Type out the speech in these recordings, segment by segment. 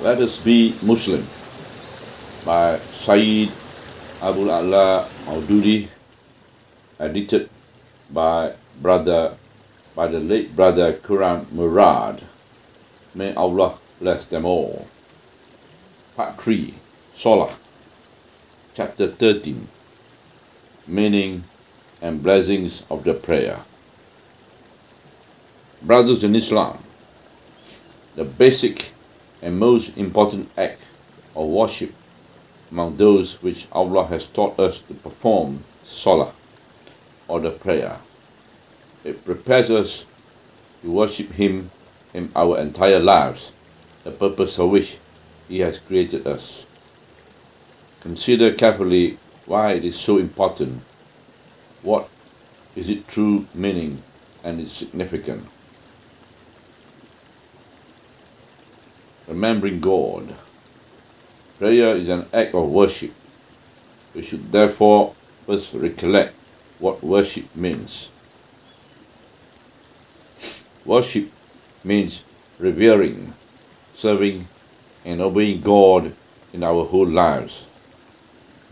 Let Us Be Muslim by Sayyid Abul Mawdudi, edited by the late brother Khurram Murad. May Allah bless them all. Part 3, Salah, Chapter 13, Meaning and Blessings of the Prayer. Brothers in Islam, the basic and most important act of worship among those which Allah has taught us to perform, Salah, or the prayer. It prepares us to worship Him in our entire lives, the purpose of which He has created us. Consider carefully why it is so important. What is its true meaning and its significance? Remembering God. Prayer is an act of worship. We should therefore first recollect what worship means. Worship means revering, serving, and obeying God in our whole lives.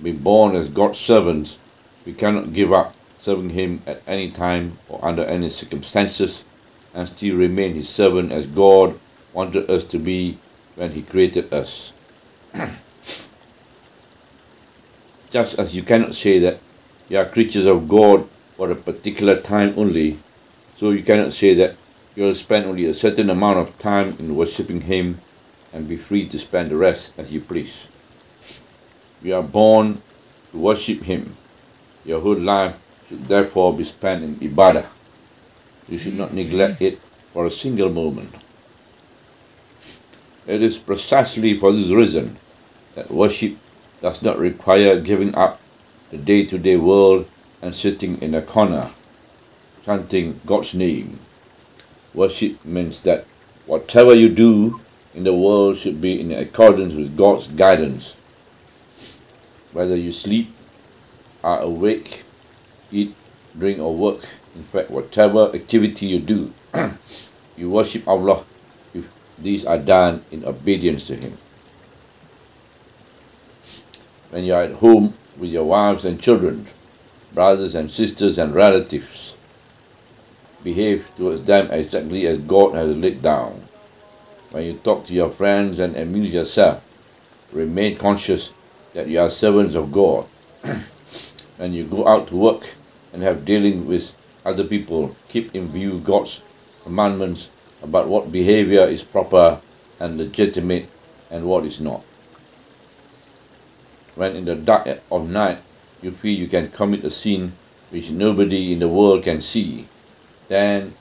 Being born as God's servants, we cannot give up serving Him at any time or under any circumstances and still remain His servant as God wanted us to be when He created us. Just as you cannot say that you are creatures of God for a particular time only, so you cannot say that you will spend only a certain amount of time in worshipping Him and be free to spend the rest as you please. We are born to worship Him. Your whole life should therefore be spent in ibadah. You should not neglect it for a single moment. It is precisely for this reason that worship does not require giving up the day-to-day world and sitting in a corner, chanting God's name. Worship means that whatever you do in the world should be in accordance with God's guidance. Whether you sleep, are awake, eat, drink or work, in fact whatever activity you do, you worship Allah if these are done in obedience to Him. When you are at home with your wives and children, brothers and sisters and relatives, behave towards them exactly as God has laid down. When you talk to your friends and amuse yourself, remain conscious that you are servants of God. When you go out to work and have dealing with other people, keep in view God's commandments about what behavior is proper and legitimate and what is not. When in the dark of night you feel you can commit a sin which nobody in the world can see, then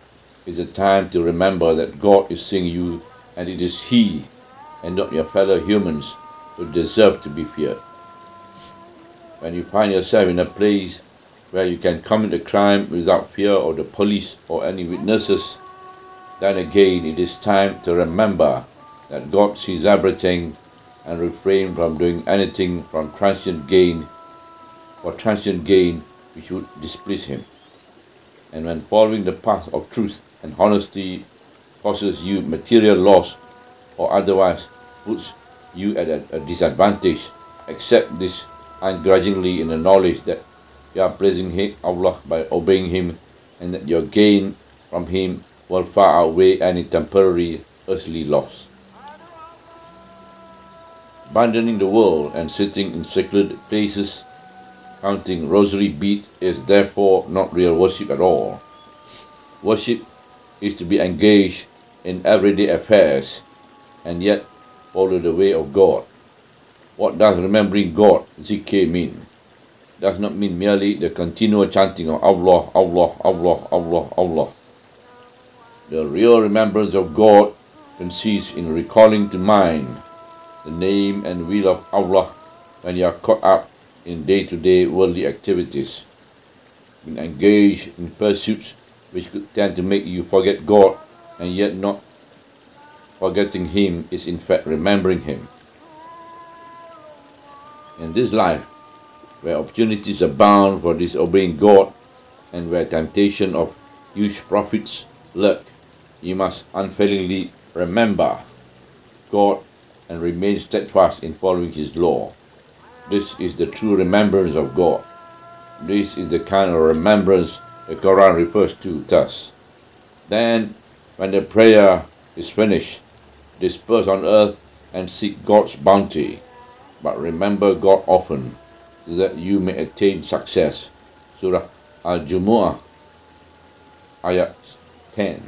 is the time to remember that God is seeing you and it is He and not your fellow humans who deserve to be feared. When you find yourself in a place where you can commit a crime without fear of the police or any witnesses, then again it is time to remember that God sees everything and refrain from doing anything for transient gain which would displease Him. And when following the path of truth and honesty causes you material loss or otherwise puts you at a disadvantage, accept this ungrudgingly in the knowledge that you are pleasing Allah by obeying Him and that your gain from Him will far outweigh any temporary earthly loss. Abandoning the world and sitting in secluded places, counting rosary beads is therefore not real worship at all. Worship is to be engaged in everyday affairs and yet follow the way of God. What does remembering God, zikr, mean? It does not mean merely the continual chanting of Allah, Allah, Allah, Allah, Allah. The real remembrance of God consists in recalling to mind the name and will of Allah when you are caught up in day-to-day worldly activities. Being engaged in pursuits which could tend to make you forget God and yet not forgetting Him is in fact remembering Him. In this life, where opportunities abound for disobeying God and where temptation of huge profits lurk, you must unfailingly remember God and remain steadfast in following His law. This is the true remembrance of God. This is the kind of remembrance the Quran refers to thus. Then, when the prayer is finished, disperse on earth and seek God's bounty, but remember God often, so that you may attain success. Surah Al-Jumu'ah, Ayat 10.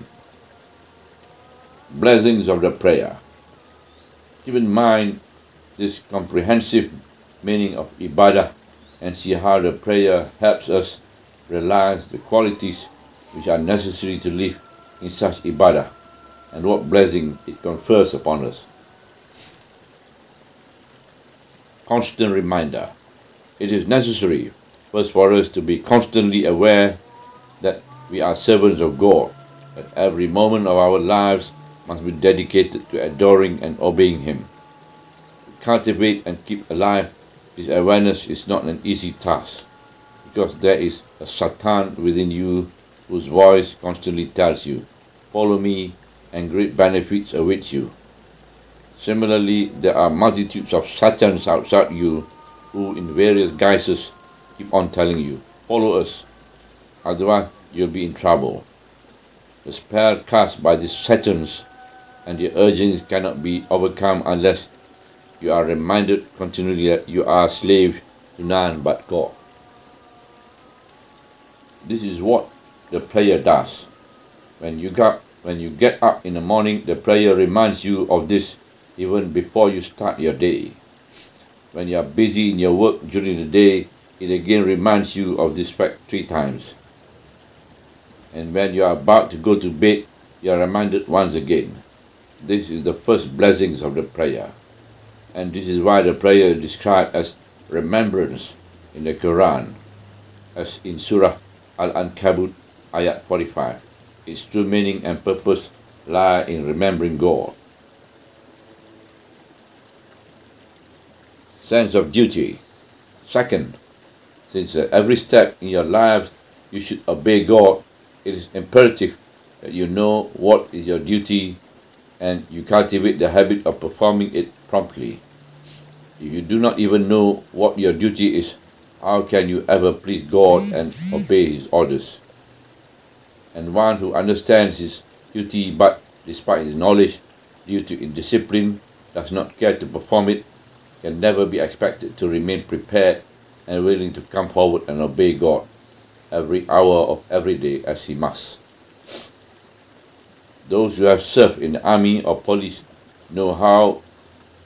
Blessings of the prayer. Keep in mind this comprehensive meaning of ibadah and see how the prayer helps us realize the qualities which are necessary to live in such ibadah and what blessing it confers upon us. Constant reminder. It is necessary first for us to be constantly aware that we are servants of God, that every moment of our lives must be dedicated to adoring and obeying Him. To cultivate and keep alive this awareness is not an easy task, because there is a Satan within you whose voice constantly tells you, "Follow me and great benefits await you." Similarly, there are multitudes of Satans outside you who in various guises keep on telling you, "Follow us, otherwise you'll be in trouble." The spell cast by these Satans and their urgings cannot be overcome unless you are reminded continually that you are a slave to none but God. This is what the prayer does. When you get up in the morning, the prayer reminds you of this even before you start your day. When you are busy in your work during the day, it again reminds you of this fact 3 times. And when you are about to go to bed, you are reminded once again. This is the first blessings of the prayer. And this is why the prayer is described as remembrance in the Quran, as in Surah Al-Ankabut, Ayat 45. Its true meaning and purpose lie in remembering God. Sense of duty. Second, since at every step in your life you should obey God, it is imperative that you know what is your duty and you cultivate the habit of performing it promptly. If you do not even know what your duty is, how can you ever please God and obey His orders? And one who understands his duty but, despite his knowledge, due to indiscipline, does not care to perform it, can never be expected to remain prepared and willing to come forward and obey God every hour of every day as he must. Those who have served in the army or police know how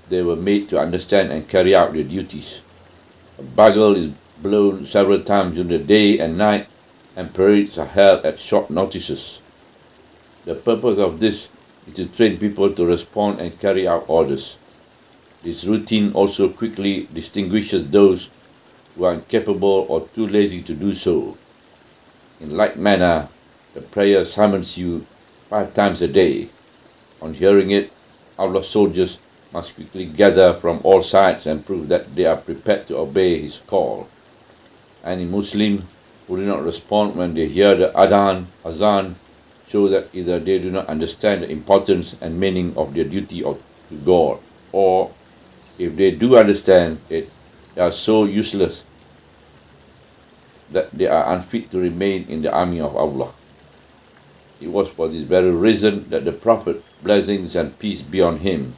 they were made to understand and carry out their duties. A bugle is blown several times during the day and night, and parades are held at short notices. The purpose of this is to train people to respond and carry out orders. This routine also quickly distinguishes those who are incapable or too lazy to do so. In like manner, the prayer summons you 5 times a day. On hearing it, Allah's soldiers must quickly gather from all sides and prove that they are prepared to obey His call. Any Muslim who do not respond when they hear the azan show that either they do not understand the importance and meaning of their duty to God, or if they do understand it, they are so useless that they are unfit to remain in the army of Allah. It was for this very reason that the Prophet, blessings and peace be on him,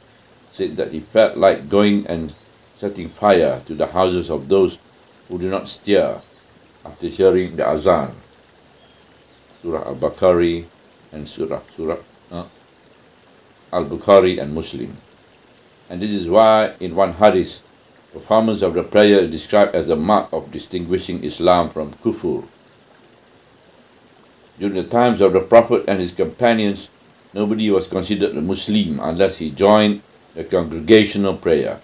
said that he felt like going and setting fire to the houses of those who do not stir after hearing the azan. Surah Al-Bukhari and Surah Al-Bukhari and Muslim. And this is why in one hadith, performance of the prayer is described as a mark of distinguishing Islam from kufur. During the times of the Prophet and his companions, nobody was considered a Muslim unless he joined the Congregational Prayer,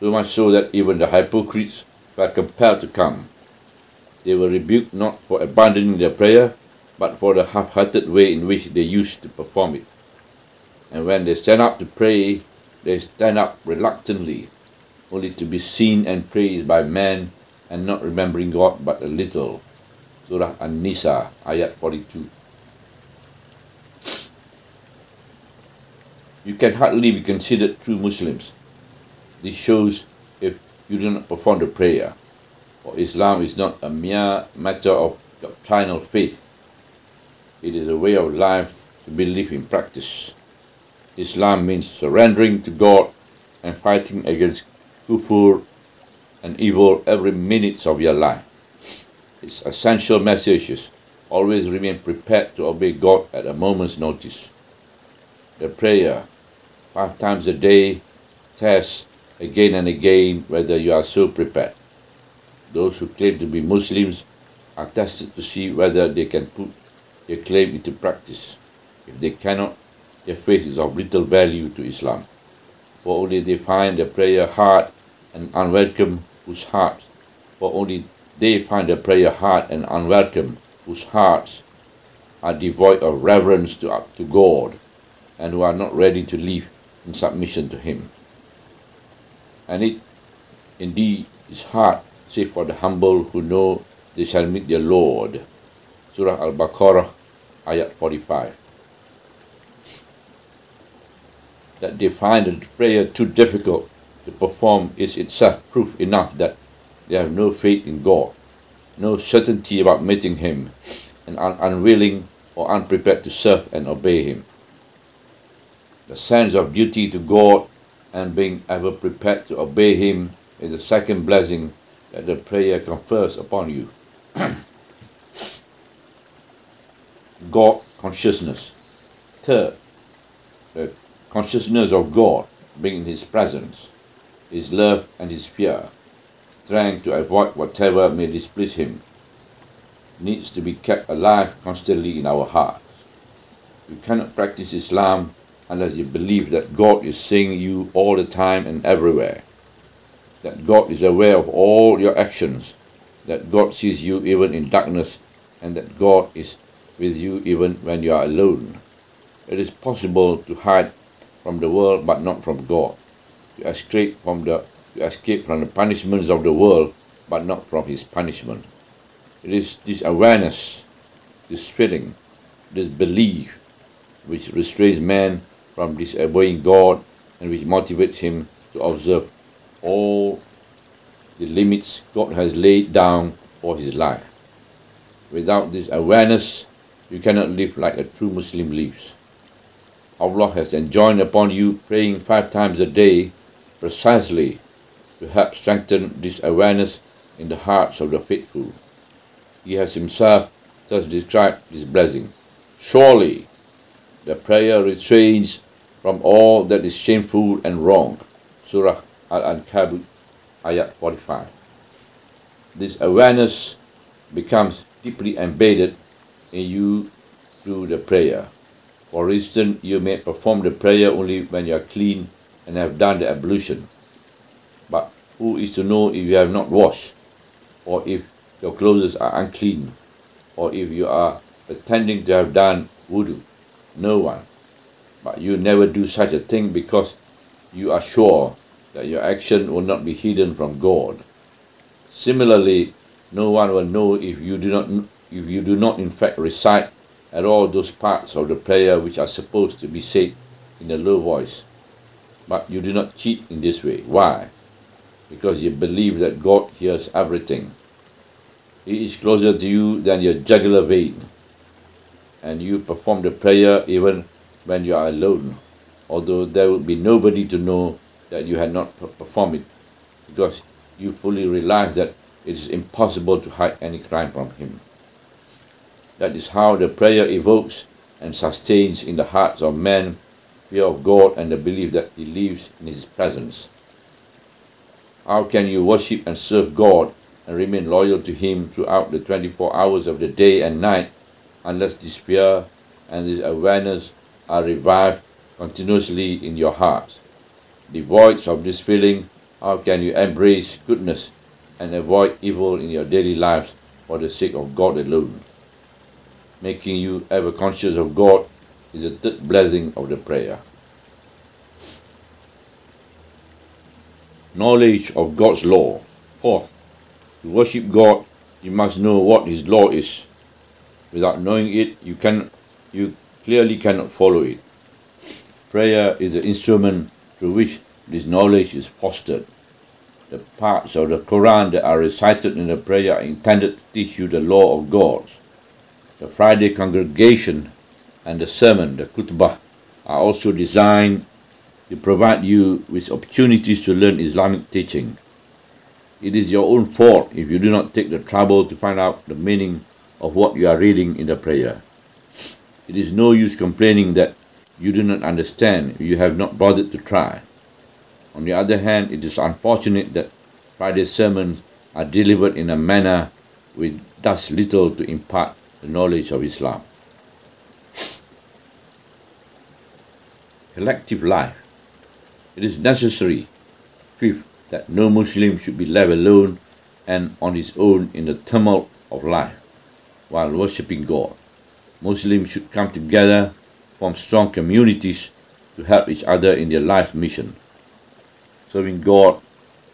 so much so that even the hypocrites were compelled to come. They were rebuked not for abandoning their prayer, but for the half-hearted way in which they used to perform it. And when they stand up to pray, they stand up reluctantly, only to be seen and praised by men, and not remembering God but a little. Surah An-Nisa, Ayat 42. you can hardly be considered true Muslims. This shows if you do not perform the prayer. For Islam is not a mere matter of doctrinal faith. It is a way of life to be lived in practice. Islam means surrendering to God and fighting against kufur and evil every minute of your life. Its essential message is always remain prepared to obey God at a moment's notice. The prayer, 5 times a day, tests again and again whether you are so prepared. Those who claim to be Muslims are tested to see whether they can put their claim into practice. If they cannot, their faith is of little value to Islam. For only they find the prayer hard and unwelcome whose hearts are devoid of reverence to God and who are not ready to live in submission to Him. And it indeed is hard, save for the humble who know they shall meet their Lord. Surah Al-Baqarah, ayat 45. That they find the prayer too difficult to perform is itself proof enough that they have no faith in God, no certainty about meeting Him, and are unwilling or unprepared to serve and obey Him. The sense of duty to God and being ever prepared to obey Him is the second blessing that the prayer confers upon you. God consciousness. Third, the consciousness of God, being in His presence, His love and His fear, strength to avoid whatever may displease Him, needs to be kept alive constantly in our hearts. You cannot practice Islam unless you believe that God is seeing you all the time and everywhere, that God is aware of all your actions, that God sees you even in darkness, and that God is with you even when you are alone. It is possible to hide from the world but not from God, to escape from the punishments of the world but not from His punishment. It is this awareness, this feeling, this belief which restrains man from disobeying God and which motivates him to observe all the limits God has laid down for his life. Without this awareness, you cannot live like a true Muslim lives. Allah has enjoined upon you praying 5 times a day precisely to help strengthen this awareness in the hearts of the faithful. He has Himself thus described this blessing. Surely, the prayer restrains from all that is shameful and wrong. Surah Al-Ankabut, ayat 45. This awareness becomes deeply embedded in you through the prayer. For instance, you may perform the prayer only when you are clean and have done the ablution. But who is to know if you have not washed, or if your clothes are unclean, or if you are pretending to have done wudu? No one. But you never do such a thing because you are sure that your action will not be hidden from God. Similarly, no one will know if you do not in fact recite at all those parts of the prayer which are supposed to be said in a low voice. But you do not cheat in this way. Why? Because you believe that God hears everything. He is closer to you than your jugular vein. And you perform the prayer even when you are alone, although there will be nobody to know that you had not performed it, because you fully realize that it is impossible to hide any crime from Him. That is how the prayer evokes and sustains in the hearts of men fear of God and the belief that He lives in His presence. How can you worship and serve God and remain loyal to Him throughout the 24 hours of the day and night unless this fear and this awareness are revived continuously in your heart? Devoid of this feeling, how can you embrace goodness and avoid evil in your daily lives for the sake of God alone? Making you ever conscious of God is the third blessing of the prayer. Knowledge of God's law. Fourth, to worship God, you must know what His law is. Without knowing it, you clearly cannot follow it. Prayer is the instrument through which this knowledge is fostered. The parts of the Quran that are recited in the prayer are intended to teach you the law of God. The Friday congregation and the sermon, the Khutubat, are also designed to provide you with opportunities to learn Islamic teaching. It is your own fault if you do not take the trouble to find out the meaning of what you are reading in the prayer. It is no use complaining that you do not understand if you have not bothered to try. On the other hand, it is unfortunate that Friday's sermons are delivered in a manner which does little to impart the knowledge of Islam. Collective life. It is necessary, fifth, that no Muslim should be left alone and on his own in the tumult of life while worshipping God. Muslims should come together, form strong communities to help each other in their life mission, serving God,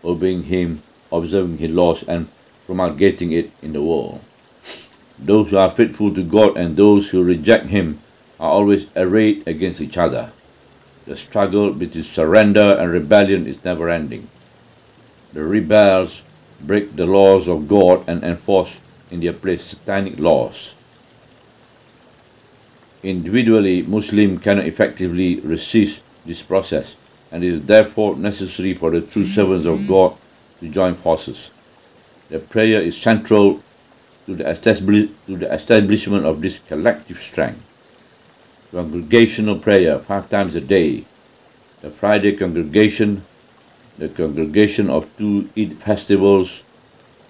obeying Him, observing His laws, and promulgating it in the world. Those who are faithful to God and those who reject Him are always arrayed against each other. The struggle between surrender and rebellion is never-ending. The rebels break the laws of God and enforce in their place satanic laws. Individually, Muslims cannot effectively resist this process, and it is therefore necessary for the true servants of God to join forces. The prayer is central to the establishment of this collective strength. Congregational prayer 5 times a day, the Friday congregation, the congregation of 2 Eid festivals,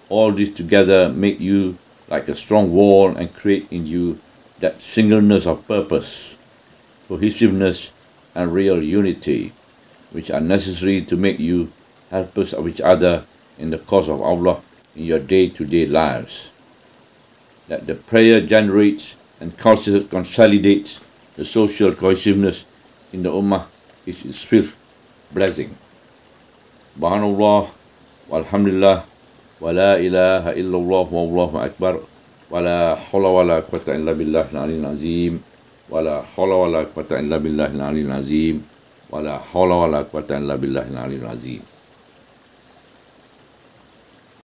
all these together make you like a strong wall and create in you that singleness of purpose, cohesiveness, and real unity, which are necessary to make you helpers of each other in the cause of Allah in your day-to-day lives. That the prayer generates and consolidates the social cohesiveness in the Ummah is its fifth blessing. Subhanallah, walhamdulillah, wa la ilaha illallah, wallahu akbar, wa la hawla wa la quwwata illa billahi al-aliyyil azim, wa la hawla wa la quwwata illa billahi al-aliyyil azim, wa la hawla wa la quwwata illa billahi al-aliyyil azim.